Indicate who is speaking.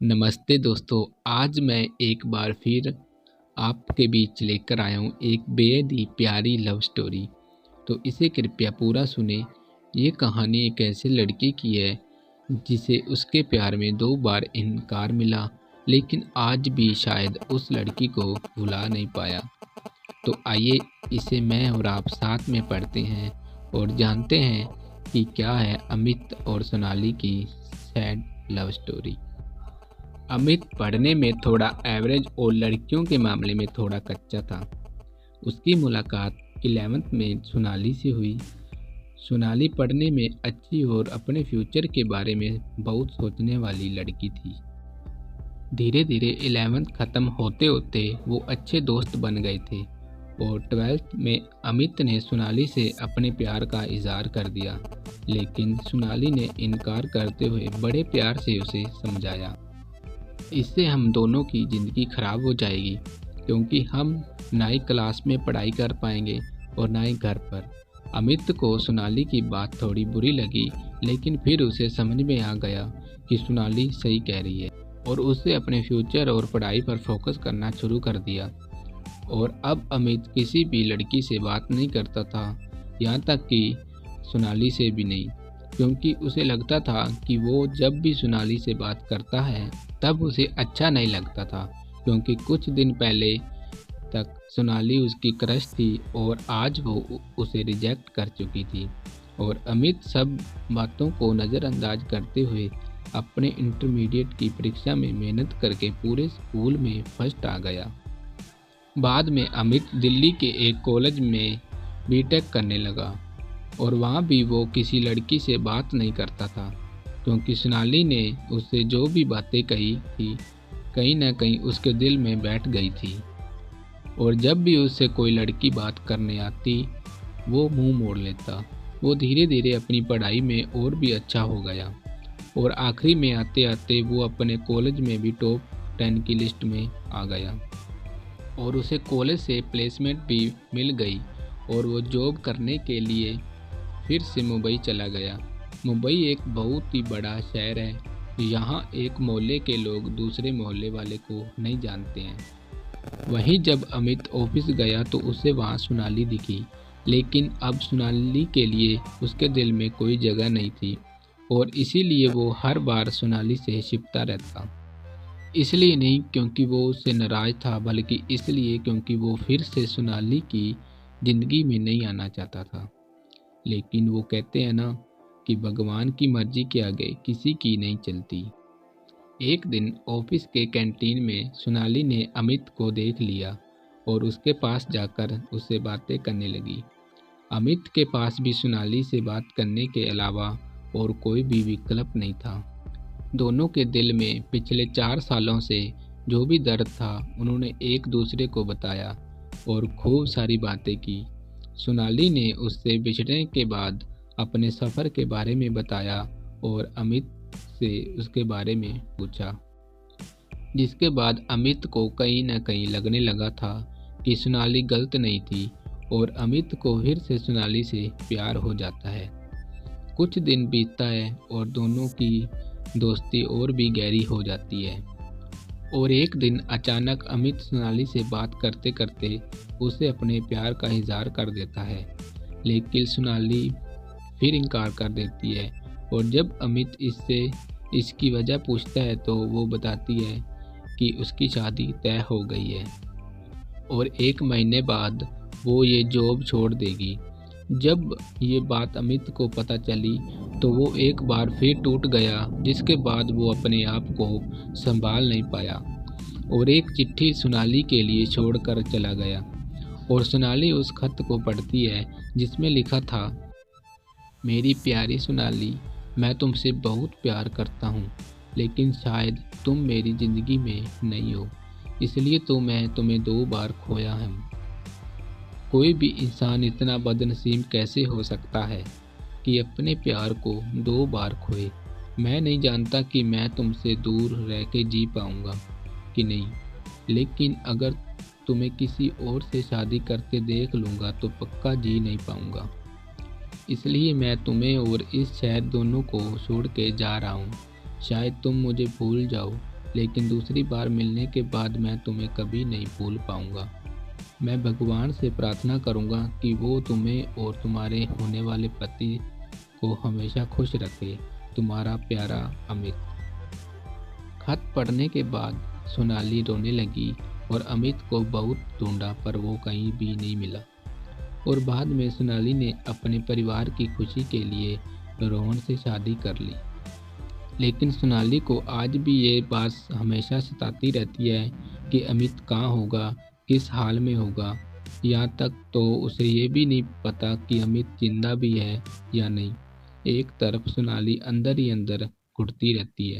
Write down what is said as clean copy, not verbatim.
Speaker 1: नमस्ते दोस्तों, आज मैं एक बार फिर आपके बीच लेकर आया हूँ एक बेहद ही प्यारी लव स्टोरी। तो इसे कृपया पूरा सुने। ये कहानी एक ऐसे लड़के की है जिसे उसके प्यार में 2 बार इनकार मिला, लेकिन आज भी शायद उस लड़की को भुला नहीं पाया। तो आइए इसे मैं और आप साथ में पढ़ते हैं और जानते हैं कि क्या है अमित और सोनाली की सैड लव स्टोरी। अमित पढ़ने में थोड़ा एवरेज और लड़कियों के मामले में थोड़ा कच्चा था। उसकी मुलाकात 11th में सोनाली से हुई। सोनाली पढ़ने में अच्छी और अपने फ्यूचर के बारे में बहुत सोचने वाली लड़की थी। धीरे धीरे 11th ख़त्म होते होते वो अच्छे दोस्त बन गए थे और 12th में अमित ने सोनाली से अपने प्यार का इजहार कर दिया, लेकिन सोनाली ने इनकार करते हुए बड़े प्यार से उसे समझाया। इससे हम दोनों की ज़िंदगी खराब हो जाएगी, क्योंकि हम ना ही क्लास में पढ़ाई कर पाएंगे और ना ही घर पर। अमित को सोनाली की बात थोड़ी बुरी लगी, लेकिन फिर उसे समझ में आ गया कि सोनाली सही कह रही है और उससे अपने फ्यूचर और पढ़ाई पर फोकस करना शुरू कर दिया। और अब अमित किसी भी लड़की से बात नहीं करता था, यहाँ तक कि सोनाली से भी नहीं, क्योंकि उसे लगता था कि वो जब भी सोनाली से बात करता है तब उसे अच्छा नहीं लगता था, क्योंकि कुछ दिन पहले तक सोनाली उसकी क्रश थी और आज वो उसे रिजेक्ट कर चुकी थी। और अमित सब बातों को नज़रअंदाज करते हुए अपने इंटरमीडिएट की परीक्षा में मेहनत करके पूरे स्कूल में फर्स्ट आ गया। बाद में अमित दिल्ली के एक कॉलेज में बीटेक करने लगा और वहाँ भी वो किसी लड़की से बात नहीं करता था, क्योंकि सोनाली ने उससे जो भी बातें कही थी कहीं ना कहीं उसके दिल में बैठ गई थी। और जब भी उससे कोई लड़की बात करने आती वो मुंह मोड़ लेता। वो धीरे धीरे अपनी पढ़ाई में और भी अच्छा हो गया और आखिरी में आते आते वो अपने कॉलेज में भी टॉप 10 की लिस्ट में आ गया और उसे कॉलेज से प्लेसमेंट भी मिल गई और वो जॉब करने के लिए फिर से मुंबई चला गया। मुंबई एक बहुत ही बड़ा शहर है। यहाँ एक मोहल्ले के लोग दूसरे मोहल्ले वाले को नहीं जानते हैं। वहीं जब अमित ऑफिस गया तो उसे वहाँ सोनाली दिखी, लेकिन अब सोनाली के लिए उसके दिल में कोई जगह नहीं थी और इसीलिए वो हर बार सोनाली से छिपता रहता। इसलिए नहीं क्योंकि वो उससे नाराज था, बल्कि इसलिए क्योंकि वो फिर से सोनाली की ज़िंदगी में नहीं आना चाहता था। लेकिन वो कहते हैं ना कि भगवान की मर्जी के आगे किसी की नहीं चलती। एक दिन ऑफिस के कैंटीन में सोनाली ने अमित को देख लिया और उसके पास जाकर उससे बातें करने लगी। अमित के पास भी सोनाली से बात करने के अलावा और कोई भी विकल्प नहीं था। दोनों के दिल में पिछले 4 सालों से जो भी दर्द था उन्होंने एक दूसरे को बताया और खूब सारी बातें की। सोनाली ने उससे बिछड़ने के बाद अपने सफ़र के बारे में बताया और अमित से उसके बारे में पूछा, जिसके बाद अमित को कहीं ना कहीं लगने लगा था कि सोनाली गलत नहीं थी और अमित को फिर से सोनाली से प्यार हो जाता है। कुछ दिन बीतता है और दोनों की दोस्ती और भी गहरी हो जाती है। और एक दिन अचानक अमित सोनाली से बात करते करते उसे अपने प्यार का इजहार कर देता है, लेकिन सोनाली फिर इनकार कर देती है। और जब अमित इससे इसकी वजह पूछता है तो वो बताती है कि उसकी शादी तय हो गई है और 1 महीने बाद वो ये जॉब छोड़ देगी। जब ये बात अमित को पता चली तो वो एक बार फिर टूट गया, जिसके बाद वो अपने आप को संभाल नहीं पाया और एक चिट्ठी सोनाली के लिए छोड़कर चला गया। और सोनाली उस खत को पढ़ती है जिसमें लिखा था, मेरी प्यारी सोनाली, मैं तुमसे बहुत प्यार करता हूँ, लेकिन शायद तुम मेरी ज़िंदगी में नहीं हो, इसलिए तो मैं तुम्हें 2 बार खोया हूँ। कोई भी इंसान इतना बदनसीब कैसे हो सकता है कि अपने प्यार को 2 बार खोए। मैं नहीं जानता कि मैं तुमसे दूर रह के जी पाऊँगा कि नहीं, लेकिन अगर तुम्हें किसी और से शादी करते देख लूँगा तो पक्का जी नहीं पाऊँगा। इसलिए मैं तुम्हें और इस शहर दोनों को छोड़ के जा रहा हूँ। शायद तुम मुझे भूल जाओ लेकिन दूसरी बार मिलने के बाद मैं तुम्हें कभी नहीं भूल पाऊंगा। मैं भगवान से प्रार्थना करूंगा कि वो तुम्हें और तुम्हारे होने वाले पति को हमेशा खुश रखे। तुम्हारा प्यारा अमित। खत पढ़ने के बाद सोनाली रोने लगी और अमित को बहुत ढूंढा पर वो कहीं भी नहीं मिला। और बाद में सोनाली ने अपने परिवार की खुशी के लिए रोहन से शादी कर ली। लेकिन सोनाली को आज भी ये बात हमेशा सताती रहती है कि अमित कहाँ होगा, किस हाल में होगा। यहाँ तक तो उसे ये भी नहीं पता कि अमित जिंदा भी है या नहीं। एक तरफ सोनाली अंदर ही अंदर घुटती रहती है।